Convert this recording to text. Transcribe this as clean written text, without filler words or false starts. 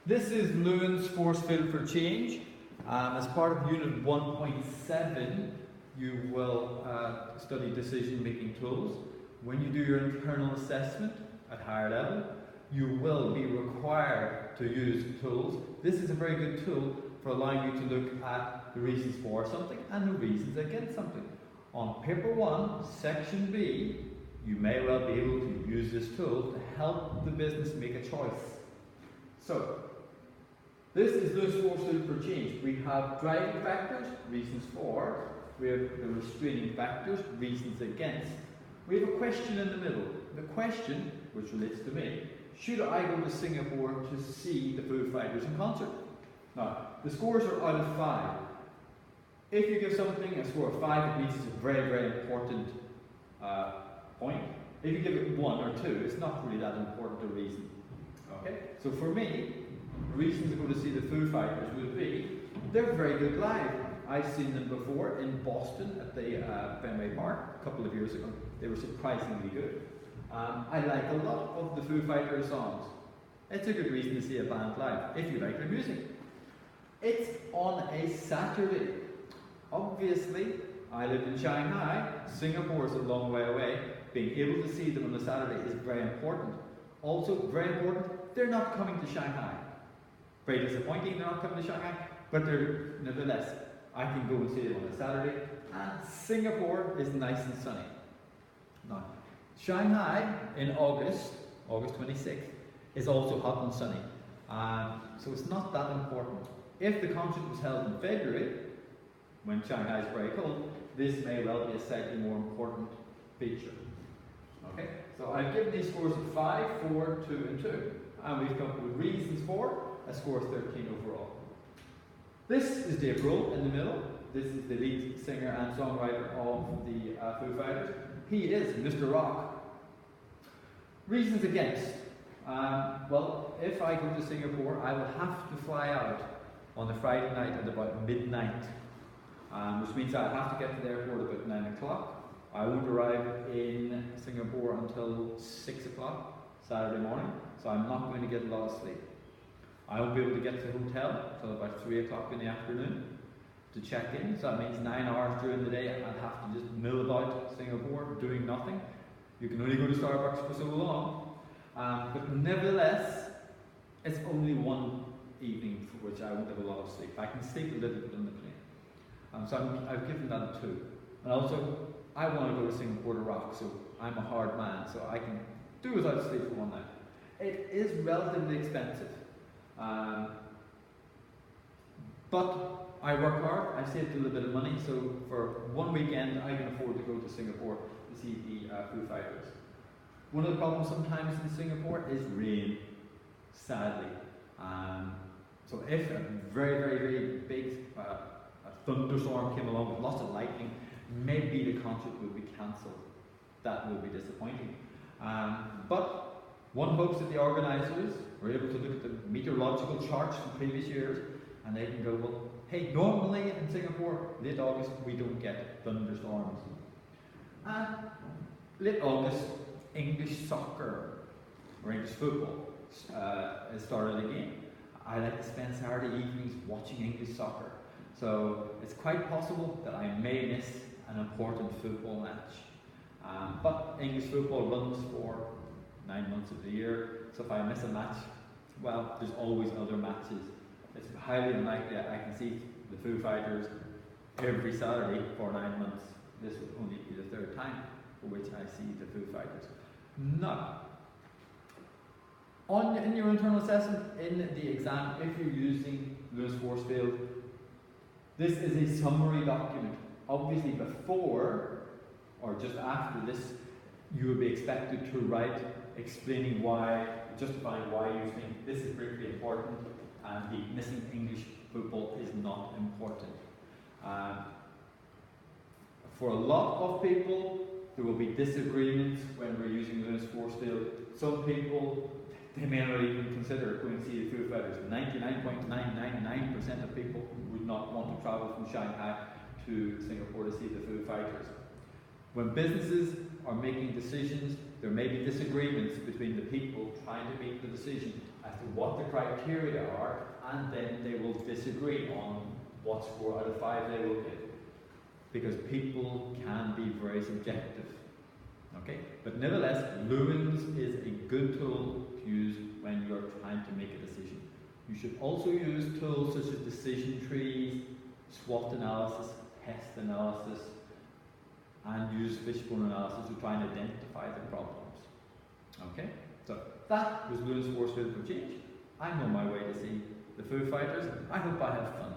This is Lewin's Forcefield for Change. As part of Unit 1.7, you will study decision-making tools. When you do your internal assessment at higher level, you will be required to use tools. This is a very good tool for allowing you to look at the reasons for something and the reasons against something. On paper 1, section B, you may well be able to use this tool to help the business make a choice. So, this is Lewin's Forcefield for Change. We have driving factors, reasons for. We have the restraining factors, reasons against. We have a question in the middle. The question, which relates to me, should I go to Singapore to see the Foo Fighters in concert? Now, the scores are out of 5. If you give something a score of 5, it means it's a very, very important point. If you give it 1 or 2, it's not really that important a reason. Okay? So for me, reasons to go to see the Foo Fighters would be, they're very good live. I've seen them before in Boston at the Fenway Park a couple of years ago. They were surprisingly good. I like a lot of the Foo Fighters songs. It's a good reason to see a band live, if you like their music. It's on a Saturday. Obviously, I live in Shanghai. Singapore is a long way away. Being able to see them on a Saturday is very important. Also, very important, they're not coming to Shanghai. Very disappointing they're not coming to Shanghai, but they're nevertheless, I can go and see them on a Saturday, and Singapore is nice and sunny. Now, Shanghai in August 26th, is also hot and sunny, so it's not that important. If the concert was held in February, when Shanghai is very cold, this may well be a slightly more important feature. Okay, so I've given these scores of 5, 4, 2, and 2, and we've come up with reasons for a score of 13 overall. This is Dave Grohl in the middle. This is the lead singer and songwriter of the Foo Fighters. He is Mr. Rock. Reasons against. Well, if I go to Singapore, I will have to fly out on the Friday night at about midnight, which means I have to get to the airport about 9 o'clock. I won't arrive in Singapore until 6 o'clock Saturday morning, so I'm not going to get a lot of sleep. I won't be able to get to the hotel until about 3 o'clock in the afternoon to check in, so that means 9 hours during the day I'd have to just mill about Singapore doing nothing. You can only go to Starbucks for so long, but nevertheless, it's only one evening for which I won't have a lot of sleep. I can sleep a little bit on the plane, so I've given that a 2. And also, I want to go to Singapore to rock, so I'm a hard man, so I can do without sleep for one night. It is relatively expensive. But I work hard, I've saved a little bit of money, so for one weekend I can afford to go to Singapore to see the Foo Fighters. One of the problems sometimes in Singapore is rain, sadly. So if a very, very, very big a thunderstorm came along with lots of lightning, maybe the concert would be cancelled. That would be disappointing. But one hopes that the organisers were able to look at the meteorological charts from previous years and they can go, well, hey, normally in Singapore, late August, we don't get thunderstorms. And late August, English soccer, or English football, has started again. I like to spend Saturday evenings watching English soccer. So it's quite possible that I may miss an important football match. But English football runs for 9 months of the year, so if I miss a match, well, there's always other matches. It's highly unlikely I can see the Foo Fighters every Saturday for 9 months. This will only be the 3rd time for which I see the Foo Fighters. Now, in your internal assessment, in the exam, if you're using Lewin's Forcefield, this is a summary document. Obviously, before or just after this, you will be expected to write explaining why, justifying why you think this is briefly important and the missing English football is not important. For a lot of people, there will be disagreements when we're using Lewin's Forcefield. Some people, they may not even consider going to see the Foo Fighters. 99.999% of people would not want to travel from Shanghai to Singapore to see the Foo Fighters. When businesses are making decisions, there may be disagreements between the people trying to make the decision as to what the criteria are, and then they will disagree on what score out of 5 they will give. Because people can be very subjective. Okay? But nevertheless, Lewin's is a good tool to use when you're trying to make a decision. You should also use tools such as decision trees, SWOT analysis, test analysis, and use fishbone analysis to try and identify the problems. Okay? So that was Lewin's Forcefield for Change. I'm on my way to see the Foo Fighters. I hope I have fun.